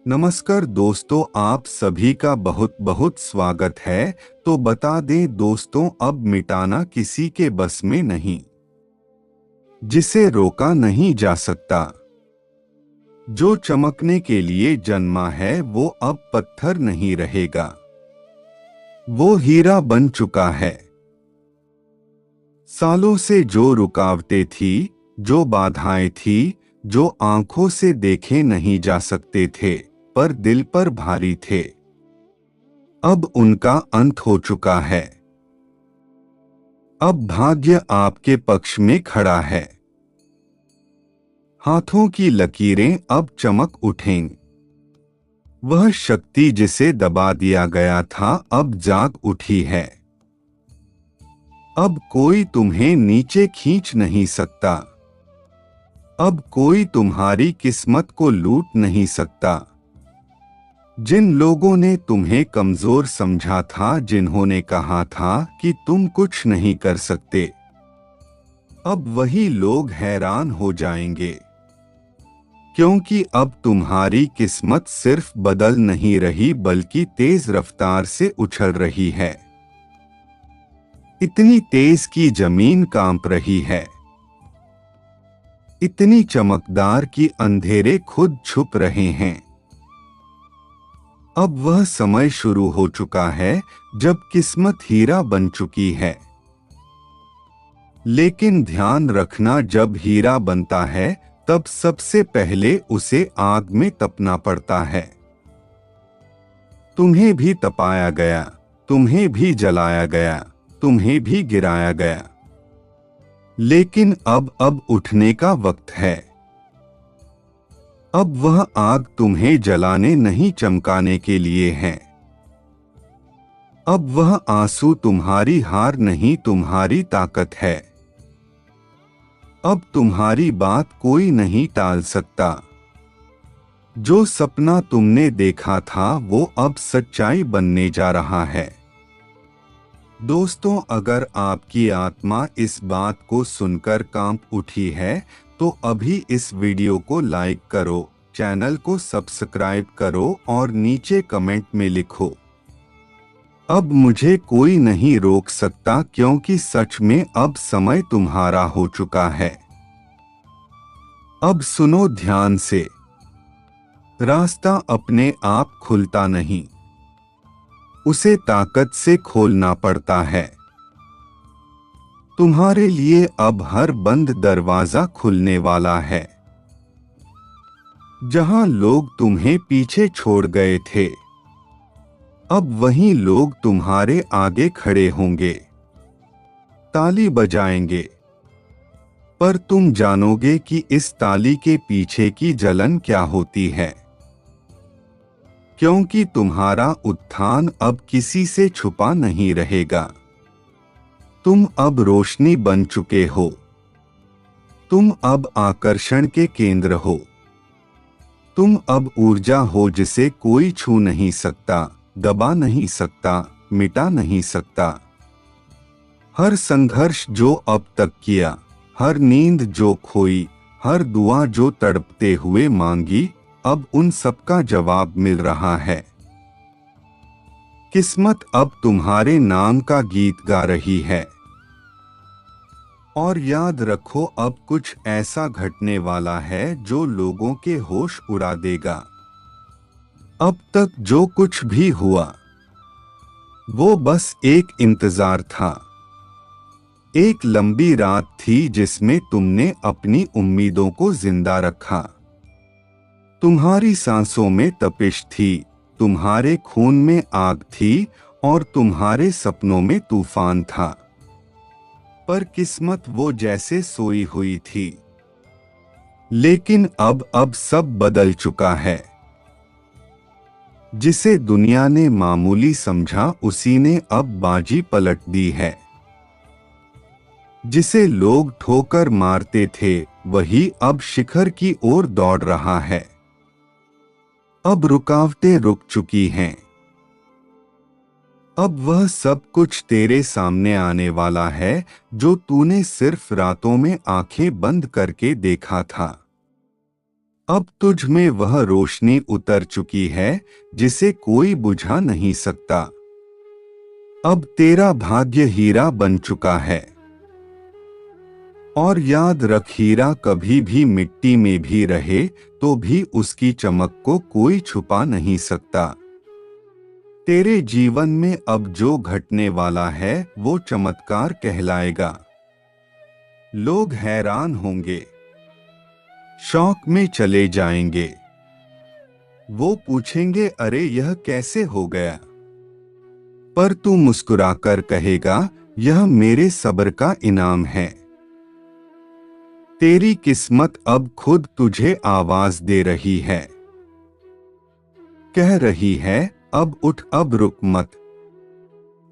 नमस्कार दोस्तों, आप सभी का बहुत बहुत स्वागत है। तो बता दें दोस्तों, अब मिटाना किसी के बस में नहीं, जिसे रोका नहीं जा सकता। जो चमकने के लिए जन्मा है वो अब पत्थर नहीं रहेगा, वो हीरा बन चुका है। सालों से जो रुकावटें थी, जो बाधाएं थी, जो आंखों से देखे नहीं जा सकते थे पर दिल पर भारी थे, अब उनका अंत हो चुका है। अब भाग्य आपके पक्ष में खड़ा है। हाथों की लकीरें अब चमक उठें। वह शक्ति जिसे दबा दिया गया था अब जाग उठी है। अब कोई तुम्हें नीचे खींच नहीं सकता। अब कोई तुम्हारी किस्मत को लूट नहीं सकता। जिन लोगों ने तुम्हें कमजोर समझा था, जिन्होंने कहा था कि तुम कुछ नहीं कर सकते, अब वही लोग हैरान हो जाएंगे, क्योंकि अब तुम्हारी किस्मत सिर्फ बदल नहीं रही बल्कि तेज रफ्तार से उछल रही है। इतनी तेज कि जमीन कांप रही है, इतनी चमकदार कि अंधेरे खुद छुप रहे हैं। अब वह समय शुरू हो चुका है जब किस्मत हीरा बन चुकी है। लेकिन ध्यान रखना, जब हीरा बनता है तब सबसे पहले उसे आग में तपना पड़ता है। तुम्हें भी तपाया गया, तुम्हें भी जलाया गया, तुम्हें भी गिराया गया, लेकिन अब उठने का वक्त है। अब वह आग तुम्हें जलाने नहीं, चमकाने के लिए है। अब वह आंसू तुम्हारी हार नहीं, तुम्हारी ताकत है। अब तुम्हारी बात कोई नहीं टाल सकता। जो सपना तुमने देखा था वो अब सच्चाई बनने जा रहा है। दोस्तों, अगर आपकी आत्मा इस बात को सुनकर कांप उठी है तो अभी इस वीडियो को लाइक करो, चैनल को सब्सक्राइब करो और नीचे कमेंट में लिखो, अब मुझे कोई नहीं रोक सकता, क्योंकि सच में अब समय तुम्हारा हो चुका है। अब सुनो ध्यान से, रास्ता अपने आप खुलता नहीं, उसे ताकत से खोलना पड़ता है। तुम्हारे लिए अब हर बंद दरवाजा खुलने वाला है। जहां लोग तुम्हें पीछे छोड़ गए थे, अब वहीं लोग तुम्हारे आगे खड़े होंगे, ताली बजाएंगे, पर तुम जानोगे कि इस ताली के पीछे की जलन क्या होती है। क्योंकि तुम्हारा उत्थान अब किसी से छुपा नहीं रहेगा। तुम अब रोशनी बन चुके हो, तुम अब आकर्षण के केंद्र हो, तुम अब ऊर्जा हो जिसे कोई छू नहीं सकता, दबा नहीं सकता, मिटा नहीं सकता। हर संघर्ष जो अब तक किया, हर नींद जो खोई, हर दुआ जो तड़पते हुए मांगी, अब उन सबका जवाब मिल रहा है। किस्मत अब तुम्हारे नाम का गीत गा रही है। और याद रखो, अब कुछ ऐसा घटने वाला है जो लोगों के होश उड़ा देगा। अब तक जो कुछ भी हुआ वो बस एक इंतजार था, एक लंबी रात थी जिसमें तुमने अपनी उम्मीदों को जिंदा रखा। तुम्हारी सांसों में तपिश थी, तुम्हारे खून में आग थी और तुम्हारे सपनों में तूफान था। पर किस्मत वो जैसे सोई हुई थी। लेकिन अब सब बदल चुका है। जिसे दुनिया ने मामूली समझा, उसी ने अब बाजी पलट दी है। जिसे लोग ठोकर मारते थे, वही अब शिखर की ओर दौड़ रहा है। अब रुकावटें रुक चुकी हैं। अब वह सब कुछ तेरे सामने आने वाला है जो तूने सिर्फ रातों में आंखें बंद करके देखा था। अब तुझ में वह रोशनी उतर चुकी है जिसे कोई बुझा नहीं सकता। अब तेरा भाग्य हीरा बन चुका है। और याद रख, हीरा कभी भी मिट्टी में भी रहे तो भी उसकी चमक को कोई छुपा नहीं सकता। तेरे जीवन में अब जो घटने वाला है वो चमत्कार कहलाएगा। लोग हैरान होंगे, शौक में चले जाएंगे। वो पूछेंगे, अरे यह कैसे हो गया? पर तू मुस्कुराकर कहेगा, यह मेरे सब्र का इनाम है। तेरी किस्मत अब खुद तुझे आवाज दे रही है, कह रही है, अब उठ, अब रुक मत,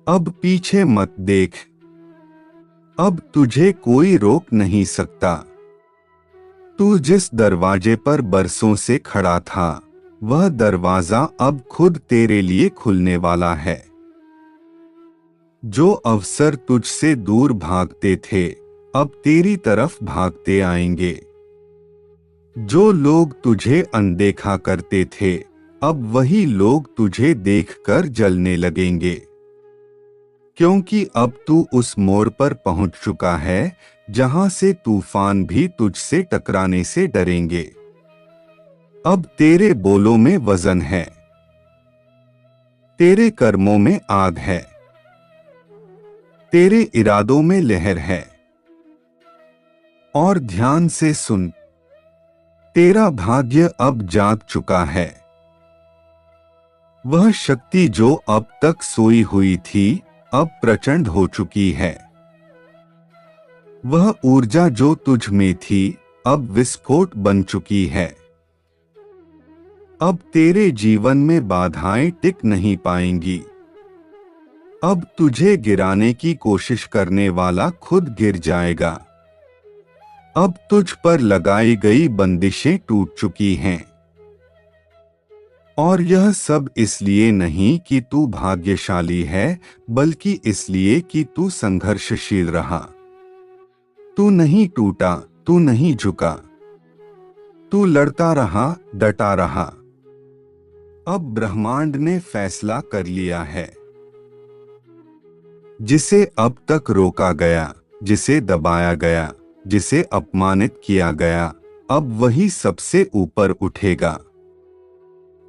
अब पीछे मत देख, अब तुझे कोई रोक नहीं सकता। तू जिस दरवाजे पर बरसों से खड़ा था, वह दरवाजा अब खुद तेरे लिए खुलने वाला है। जो अवसर तुझसे दूर भागते थे, अब तेरी तरफ भागते आएंगे। जो लोग तुझे अनदेखा करते थे, अब वही लोग तुझे देखकर जलने लगेंगे। क्योंकि अब तू उस मोड़ पर पहुंच चुका है जहां से तूफान भी तुझसे टकराने से डरेंगे। अब तेरे बोलों में वजन है, तेरे कर्मों में आग है, तेरे इरादों में लहर है। और ध्यान से सुन, तेरा भाग्य अब जाग चुका है। वह शक्ति जो अब तक सोई हुई थी, अब प्रचंड हो चुकी है। वह ऊर्जा जो तुझ में थी, अब विस्फोट बन चुकी है। अब तेरे जीवन में बाधाएं टिक नहीं पाएंगी। अब तुझे गिराने की कोशिश करने वाला खुद गिर जाएगा। अब तुझ पर लगाई गई बंदिशें टूट चुकी हैं। और यह सब इसलिए नहीं कि तू भाग्यशाली है, बल्कि इसलिए कि तू संघर्षशील रहा। तू नहीं टूटा, तू नहीं झुका, तू लड़ता रहा, डटा रहा। अब ब्रह्मांड ने फैसला कर लिया है। जिसे अब तक रोका गया, जिसे दबाया गया, जिसे अपमानित किया गया, अब वही सबसे ऊपर उठेगा।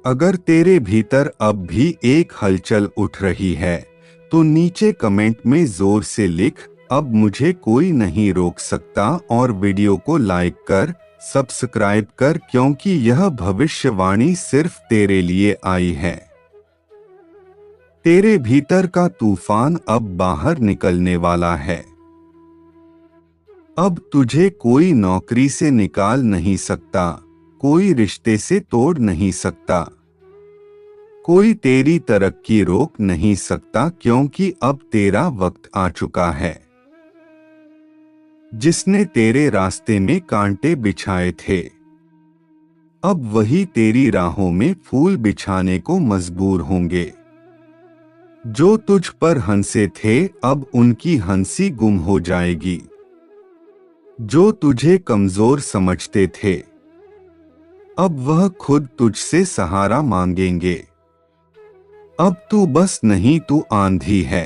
अगर तेरे भीतर अब भी एक हलचल उठ रही है, तो नीचे कमेंट में जोर से लिख, अब मुझे कोई नहीं रोक सकता, और वीडियो को लाइक कर, सब्सक्राइब कर, क्योंकि यह भविष्यवाणी सिर्फ तेरे लिए आई है। तेरे भीतर का तूफान अब बाहर निकलने वाला है। अब तुझे कोई नौकरी से निकाल नहीं सकता, कोई रिश्ते से तोड़ नहीं सकता, कोई तेरी तरक्की रोक नहीं सकता, क्योंकि अब तेरा वक्त आ चुका है। जिसने तेरे रास्ते में कांटे बिछाए थे, अब वही तेरी राहों में फूल बिछाने को मजबूर होंगे। जो तुझ पर हंसे थे, अब उनकी हंसी गुम हो जाएगी। जो तुझे कमजोर समझते थे, अब वह खुद तुझसे सहारा मांगेंगे। अब तू बस नहीं, तू आंधी है।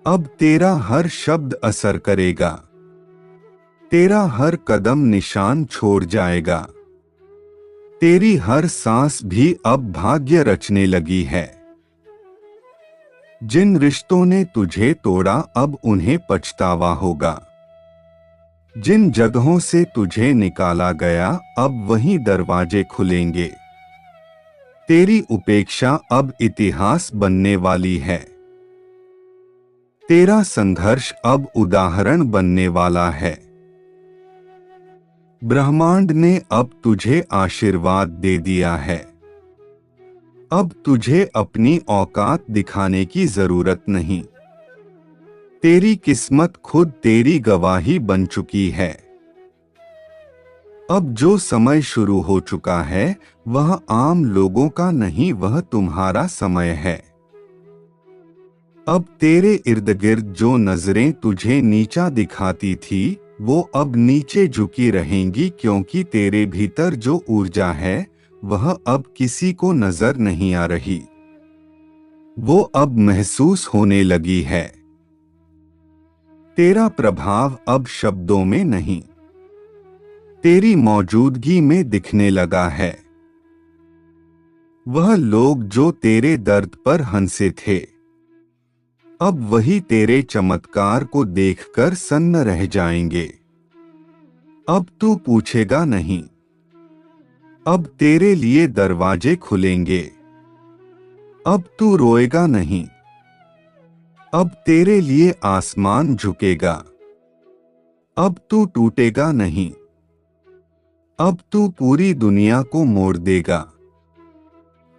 अब तेरा हर शब्द असर करेगा, तेरा हर कदम निशान छोड़ जाएगा, तेरी हर सांस भी अब भाग्य रचने लगी है। जिन रिश्तों ने तुझे तोड़ा, अब उन्हें पछतावा होगा। जिन जगहों से तुझे निकाला गया, अब वहीं दरवाजे खुलेंगे। तेरी उपेक्षा अब इतिहास बनने वाली है। तेरा संघर्ष अब उदाहरण बनने वाला है। ब्रह्मांड ने अब तुझे आशीर्वाद दे दिया है। अब तुझे अपनी औकात दिखाने की जरूरत नहीं। तेरी किस्मत खुद तेरी गवाही बन चुकी है। अब जो समय शुरू हो चुका है, वह आम लोगों का नहीं, वह तुम्हारा समय है। अब तेरे इर्द गिर्द जो नजरें तुझे नीचा दिखाती थी, वो अब नीचे झुकी रहेंगी क्योंकि तेरे भीतर जो ऊर्जा है वह अब किसी को नजर नहीं आ रही। वो अब महसूस होने लगी है। तेरा प्रभाव अब शब्दों में नहीं, तेरी मौजूदगी में दिखने लगा है। वह लोग जो तेरे दर्द पर हंसे थे, अब वही तेरे चमत्कार को देखकर सन्न रह जाएंगे। अब तू पूछेगा नहीं, अब तेरे लिए दरवाजे खुलेंगे। अब तू रोएगा नहीं, अब तेरे लिए आसमान झुकेगा। अब तू टूटेगा नहीं, अब तू पूरी दुनिया को मोड़ देगा।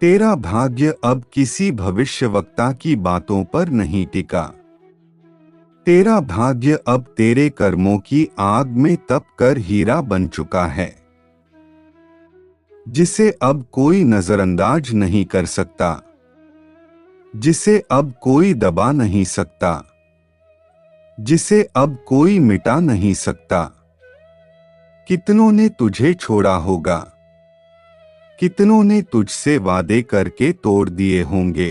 तेरा भाग्य अब किसी भविष्यवक्ता की बातों पर नहीं टिका। तेरा भाग्य अब तेरे कर्मों की आग में तप कर हीरा बन चुका है, जिसे अब कोई नजरअंदाज नहीं कर सकता, जिसे अब कोई दबा नहीं सकता, जिसे अब कोई मिटा नहीं सकता। कितनों ने तुझे छोड़ा होगा, कितनों ने तुझसे वादे करके तोड़ दिए होंगे,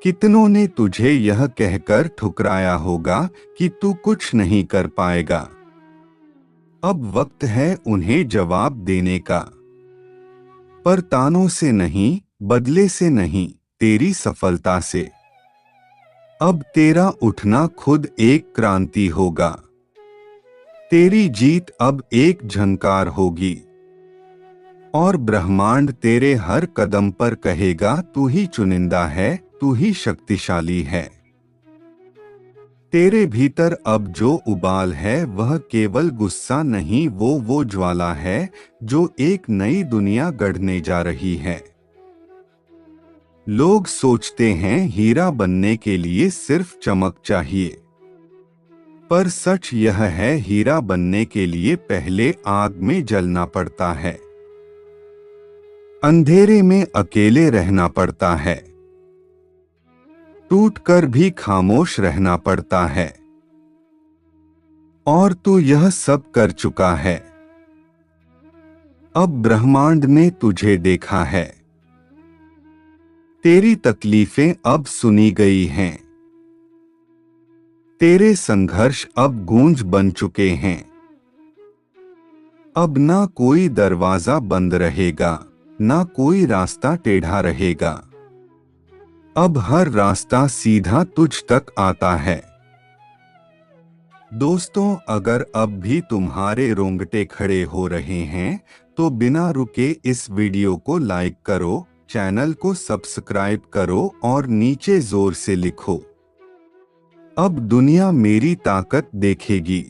कितनों ने तुझे यह कहकर ठुकराया होगा कि तू कुछ नहीं कर पाएगा। अब वक्त है उन्हें जवाब देने का, पर तानों से नहीं, बदले से नहीं, तेरी सफलता से। अब तेरा उठना खुद एक क्रांति होगा, तेरी जीत अब एक झंकार होगी, और ब्रह्मांड तेरे हर कदम पर कहेगा तू ही चुनिंदा है, तू ही शक्तिशाली है। तेरे भीतर अब जो उबाल है वह केवल गुस्सा नहीं, वो ज्वाला है जो एक नई दुनिया गढ़ने जा रही है। लोग सोचते हैं हीरा बनने के लिए सिर्फ चमक चाहिए, पर सच यह है हीरा बनने के लिए पहले आग में जलना पड़ता है, अंधेरे में अकेले रहना पड़ता है, टूटकर भी खामोश रहना पड़ता है। और तू यह सब कर चुका है। अब ब्रह्मांड ने तुझे देखा है, तेरी तकलीफें अब सुनी गई हैं, तेरे संघर्ष अब गूंज बन चुके हैं। अब ना कोई दरवाजा बंद रहेगा, ना कोई रास्ता टेढ़ा रहेगा। अब हर रास्ता सीधा तुझ तक आता है। दोस्तों, अगर अब भी तुम्हारे रोंगटे खड़े हो रहे हैं तो बिना रुके इस वीडियो को लाइक करो, चैनल को सब्सक्राइब करो और नीचे जोर से लिखो, अब दुनिया मेरी ताकत देखेगी,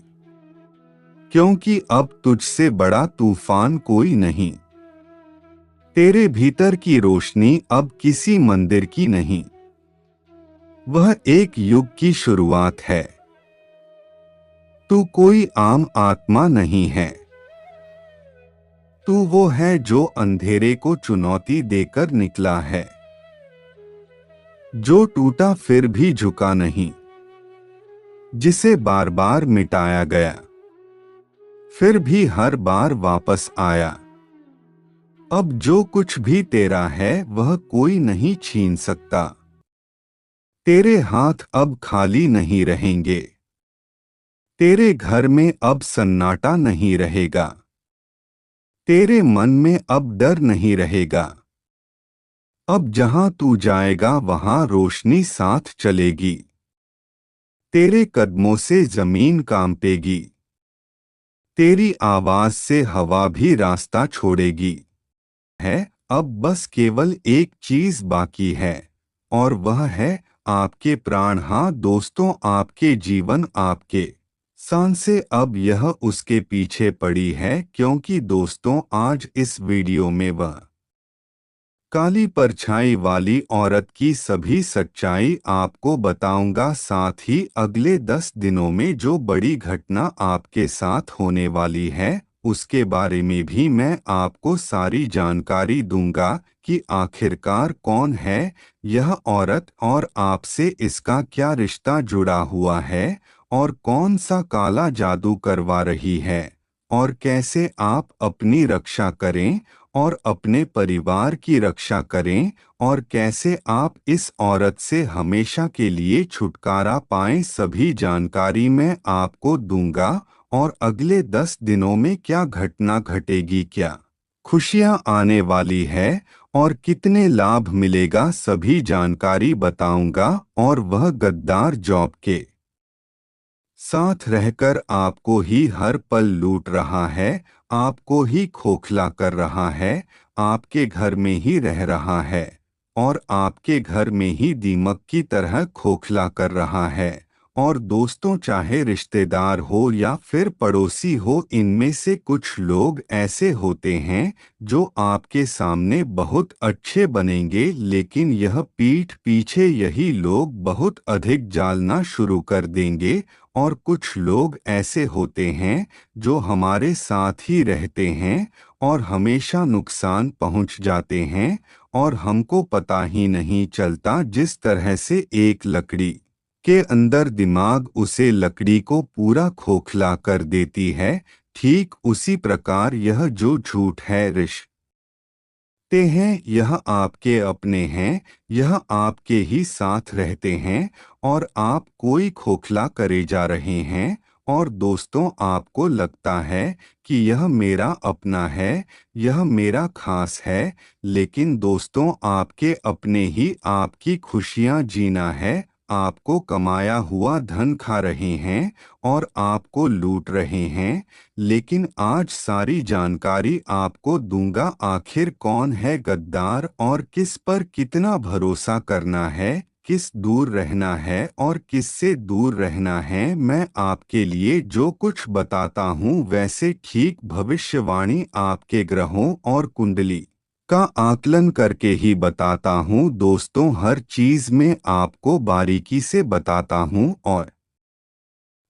क्योंकि अब तुझसे बड़ा तूफान कोई नहीं। तेरे भीतर की रोशनी अब किसी मंदिर की नहीं, वह एक युग की शुरुआत है। तू कोई आम आत्मा नहीं है, तू वो है जो अंधेरे को चुनौती देकर निकला है, जो टूटा फिर भी झुका नहीं, जिसे बार बार मिटाया गया फिर भी हर बार वापस आया। अब जो कुछ भी तेरा है वह कोई नहीं छीन सकता। तेरे हाथ अब खाली नहीं रहेंगे, तेरे घर में अब सन्नाटा नहीं रहेगा, तेरे मन में अब डर नहीं रहेगा। अब जहां तू जाएगा वहां रोशनी साथ चलेगी, तेरे कदमों से जमीन कांपेगी, तेरी आवाज से हवा भी रास्ता छोड़ेगी। है अब बस केवल एक चीज बाकी है, और वह है आपके प्राण। हाँ दोस्तों, आपके जीवन, आपके सांसें अब यह उसके पीछे पड़ी है, क्योंकि दोस्तों आज इस वीडियो में वह काली परछाई वाली औरत की सभी सच्चाई आपको बताऊंगा। साथ ही अगले 10 दिनों में जो बड़ी घटना आपके साथ होने वाली है उसके बारे में भी मैं आपको सारी जानकारी दूंगा कि आखिरकार कौन है यह औरत और आपसे इसका क्या रिश्ता जुड़ा हुआ है और कौन सा काला जादू करवा रही है, और कैसे आप अपनी रक्षा करें और अपने परिवार की रक्षा करें, और कैसे आप इस औरत से हमेशा के लिए छुटकारा पाएं, सभी जानकारी मैं आपको दूंगा। और अगले 10 दिनों में क्या घटना घटेगी, क्या खुशियां आने वाली है और कितने लाभ मिलेगा, सभी जानकारी बताऊंगा। और वह गद्दार जॉब के साथ रहकर आपको ही हर पल लूट रहा है, आपको ही खोखला कर रहा है, आपके घर में ही रह रहा है और आपके घर में ही दीमक की तरह खोखला कर रहा है। और दोस्तों, चाहे रिश्तेदार हो या फिर पड़ोसी हो, इनमें से कुछ लोग ऐसे होते हैं जो आपके सामने बहुत अच्छे बनेंगे, लेकिन यह पीठ पीछे यही लोग बहुत अधिक जालना शुरू कर देंगे। और कुछ लोग ऐसे होते हैं जो हमारे साथ ही रहते हैं और हमेशा नुकसान पहुंच जाते हैं, और हमको पता ही नहीं चलता। जिस तरह से एक लकड़ी के अंदर दिमाग उसे लकड़ी को पूरा खोखला कर देती है, ठीक उसी प्रकार यह जो झूठ है ते हैं, यह आपके अपने हैं, यह आपके ही साथ रहते हैं और आप कोई खोखला करे जा रहे हैं। और दोस्तों, आपको लगता है कि यह मेरा अपना है, यह मेरा खास है, लेकिन दोस्तों, आपके अपने ही आपकी खुशियां जीना है, आपको कमाया हुआ धन खा रहे हैं और आपको लूट रहे हैं। लेकिन आज सारी जानकारी आपको दूंगा, आखिर कौन है गद्दार और किस पर कितना भरोसा करना है, किस दूर रहना है और किससे दूर रहना है। मैं आपके लिए जो कुछ बताता हूँ वैसे ठीक भविष्यवाणी आपके ग्रहों और कुंडली का आकलन करके ही बताता हूँ दोस्तों। हर चीज में आपको बारीकी से बताता हूँ और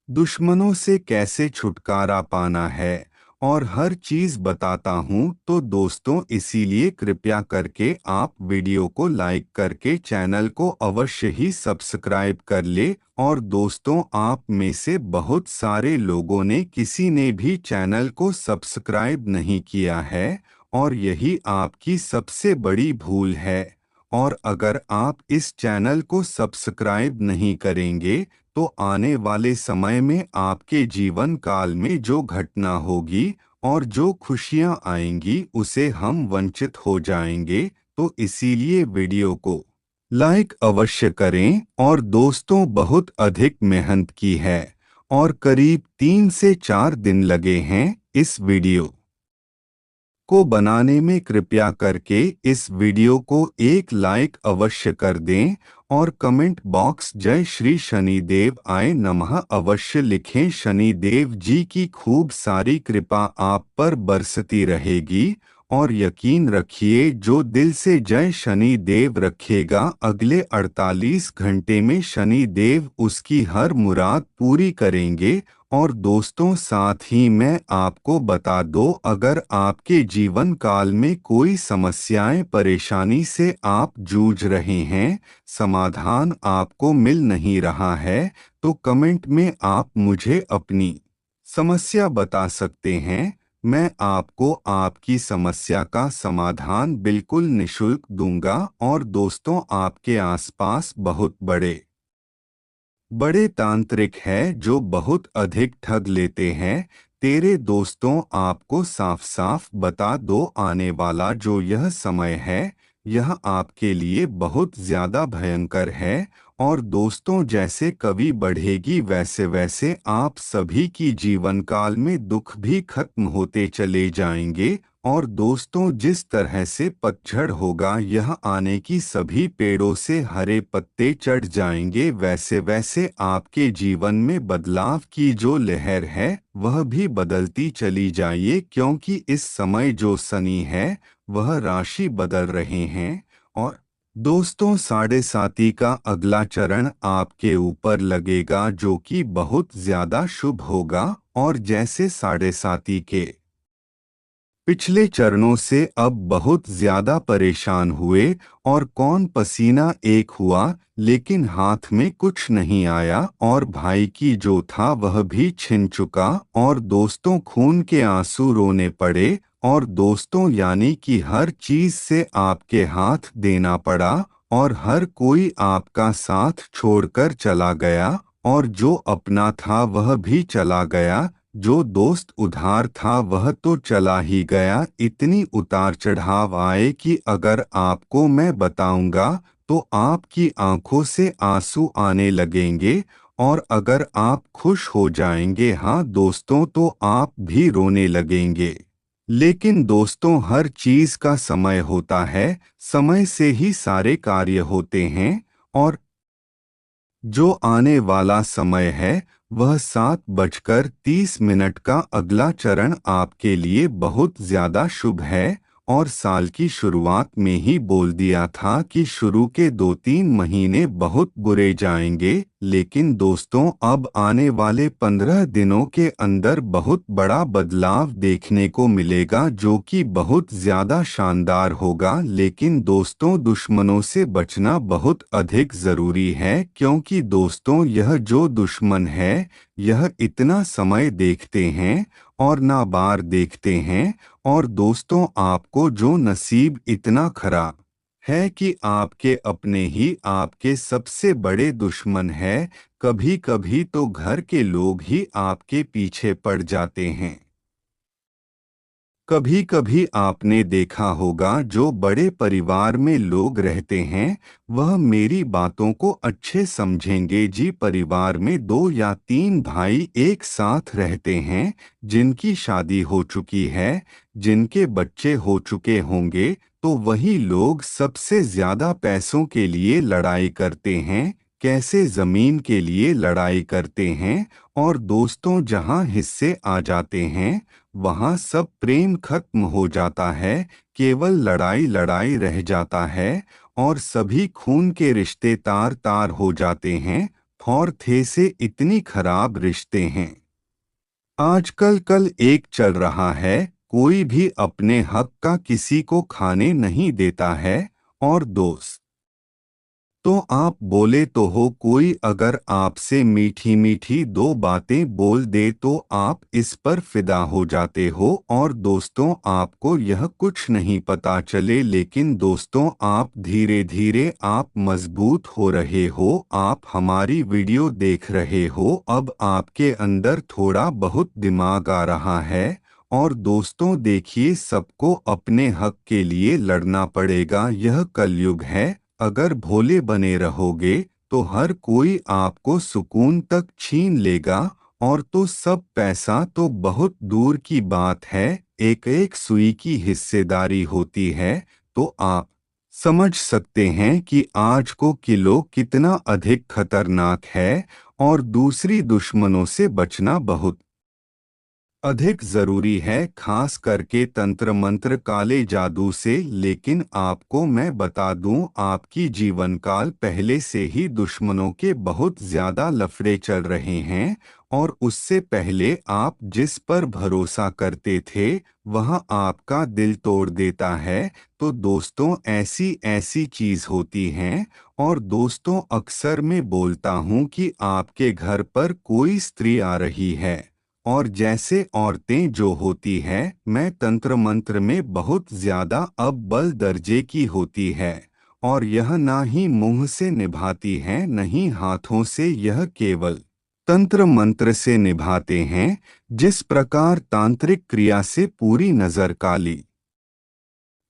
दुश्मनों से कैसे छुटकारा पाना है और हर चीज बताता हूँ। तो दोस्तों, इसीलिए कृपया करके आप वीडियो को लाइक करके चैनल को अवश्य ही सब्सक्राइब कर ले। और दोस्तों, आप में से बहुत सारे लोगों ने किसी ने भी चैनल को सब्सक्राइब नहीं किया है और यही आपकी सबसे बड़ी भूल है। और अगर आप इस चैनल को सब्सक्राइब नहीं करेंगे तो आने वाले समय में आपके जीवन काल में जो घटना होगी और जो खुशियां आएंगी उसे हम वंचित हो जाएंगे। तो इसीलिए वीडियो को लाइक अवश्य करें। और दोस्तों, बहुत अधिक मेहनत की है और करीब 3 से 4 दिन लगे हैं इस वीडियो को बनाने में। कृपया करके इस वीडियो को एक लाइक अवश्य कर दें और कमेंट बॉक्स जय श्री शनिदेव आय नमः अवश्य लिखें। शनिदेव जी की खूब सारी कृपा आप पर बरसती रहेगी और यकीन रखिए, जो दिल से जय शनि देव रखेगा अगले 48 घंटे में शनि देव उसकी हर मुराद पूरी करेंगे। और दोस्तों, साथ ही मैं आपको बता दो, अगर आपके जीवन काल में कोई समस्याएं परेशानी से आप जूझ रहे हैं, समाधान आपको मिल नहीं रहा है, तो कमेंट में आप मुझे अपनी समस्या बता सकते हैं। मैं आपको आपकी समस्या का समाधान बिल्कुल निशुल्क दूंगा। और दोस्तों, आपके आसपास बहुत बड़े बड़े तांत्रिक हैं जो बहुत अधिक ठग लेते हैं। तेरे दोस्तों, आपको साफ साफ बता दो, आने वाला जो यह समय है यह आपके लिए बहुत ज्यादा भयंकर है। और दोस्तों, जैसे कवि बढ़ेगी वैसे वैसे आप सभी की जीवन काल में दुख भी खत्म होते चले जाएंगे। और दोस्तों, जिस तरह से पतझड़ होगा, यह आने की सभी पेड़ों से हरे पत्ते चढ़ जाएंगे, वैसे वैसे आपके जीवन में बदलाव की जो लहर है वह भी बदलती चली जाइए, क्योंकि इस समय जो शनि है वह राशि बदल रहे हैं। और दोस्तों, 7.5 का अगला चरण आपके ऊपर लगेगा जो कि बहुत ज्यादा शुभ होगा। और जैसे 7.5 के पिछले चरणों से अब बहुत ज्यादा परेशान हुए और कौन पसीना एक हुआ, लेकिन हाथ में कुछ नहीं आया और भाई की जो था वह भी छिन चुका और दोस्तों खून के आंसू रोने पड़े और दोस्तों यानी कि हर चीज से आपके हाथ देना पड़ा और हर कोई आपका साथ छोड़कर चला गया और जो अपना था वह भी चला गया, जो दोस्त उधार था वह तो चला ही गया। इतनी उतार चढ़ाव आए कि अगर आपको मैं बताऊंगा तो आपकी आंखों से आंसू आने लगेंगे और अगर आप खुश हो जाएंगे हाँ दोस्तों तो आप भी रोने लगेंगे। लेकिन दोस्तों हर चीज का समय होता है, समय से ही सारे कार्य होते हैं और जो आने वाला समय है वह 7:30 का अगला चरण आपके लिए बहुत ज्यादा शुभ है और साल की शुरुआत में ही बोल दिया था कि शुरू के 2-3 महीने बहुत बुरे जाएंगे, लेकिन दोस्तों अब आने वाले 15 दिनों के अंदर बहुत बड़ा बदलाव देखने को मिलेगा जो कि बहुत ज्यादा शानदार होगा। लेकिन दोस्तों दुश्मनों से बचना बहुत अधिक जरूरी है, क्योंकि दोस्तों यह जो दुश्मन है यह इतना समय देखते हैं और ना बार देखते हैं और दोस्तों आपको जो नसीब इतना खराब है कि आपके अपने ही आपके सबसे बड़े दुश्मन है, कभी कभी तो घर के लोग ही आपके पीछे पड़ जाते हैं। कभी कभी आपने देखा होगा जो बड़े परिवार में लोग रहते हैं वह मेरी बातों को अच्छे समझेंगे जी। परिवार में 2 या 3 भाई एक साथ रहते हैं जिनकी शादी हो चुकी है, जिनके बच्चे हो चुके होंगे, तो वही लोग सबसे ज्यादा पैसों के लिए लड़ाई करते हैं, कैसे जमीन के लिए लड़ाई करते हैं और दोस्तों जहां हिस्से आ जाते हैं वहां सब प्रेम खत्म हो जाता है, केवल लड़ाई लड़ाई रह जाता है और सभी खून के रिश्ते तार तार हो जाते हैं। और थे से इतनी खराब रिश्ते हैं आजकल। कल एक चल रहा है, कोई भी अपने हक का किसी को खाने नहीं देता है और दोस्त तो आप बोले तो हो कोई अगर आपसे मीठी मीठी 2 बातें बोल दे तो आप इस पर फिदा हो जाते हो और दोस्तों आपको यह कुछ नहीं पता चले, लेकिन दोस्तों आप धीरे धीरे आप मजबूत हो रहे हो, आप हमारी वीडियो देख रहे हो, अब आपके अंदर थोड़ा बहुत दिमाग आ रहा है और दोस्तों देखिए सबको अपने हक के लिए लड़ना पड़ेगा, यह कलयुग है। अगर भोले बने रहोगे तो हर कोई आपको सुकून तक छीन लेगा और तो सब पैसा तो बहुत दूर की बात है, एक एक सुई की हिस्सेदारी होती है। तो आप समझ सकते हैं कि आज को किलो कितना अधिक खतरनाक है और दूसरी दुश्मनों से बचना बहुत अधिक जरूरी है, खास करके तंत्र मंत्र काले जादू से। लेकिन आपको मैं बता दूं आपकी जीवन काल पहले से ही दुश्मनों के बहुत ज्यादा लफड़े चल रहे हैं और उससे पहले आप जिस पर भरोसा करते थे वह आपका दिल तोड़ देता है। तो दोस्तों ऐसी ऐसी चीज होती हैं और दोस्तों अक्सर मैं बोलता हूं कि आपके घर पर कोई स्त्री आ रही है और जैसे औरतें जो होती है मैं तंत्र मंत्र में बहुत ज्यादा अब बल दर्जे की होती है और यह ना ही मुंह से निभाती हैं न ही हाथों से, यह केवल तंत्र मंत्र से निभाते हैं, जिस प्रकार तांत्रिक क्रिया से पूरी नजर काली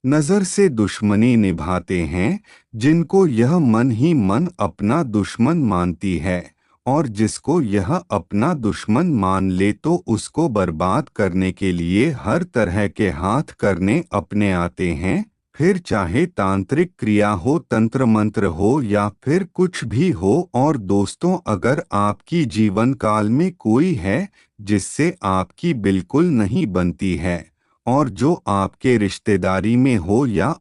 नजर से दुश्मनी निभाते हैं, जिनको यह मन ही मन अपना दुश्मन मानती है और जिसको यह अपना दुश्मन मान ले तो उसको बर्बाद करने के लिए हर तरह के हाथ करने अपने आते हैं। फिर चाहे तांत्रिक क्रिया हो, तंत्र मंत्र हो या फिर कुछ भी हो। और दोस्तों अगर आपकी जीवन काल में कोई है जिससे आपकी बिल्कुल नहीं बनती है और जो आपके रिश्तेदारी में हो या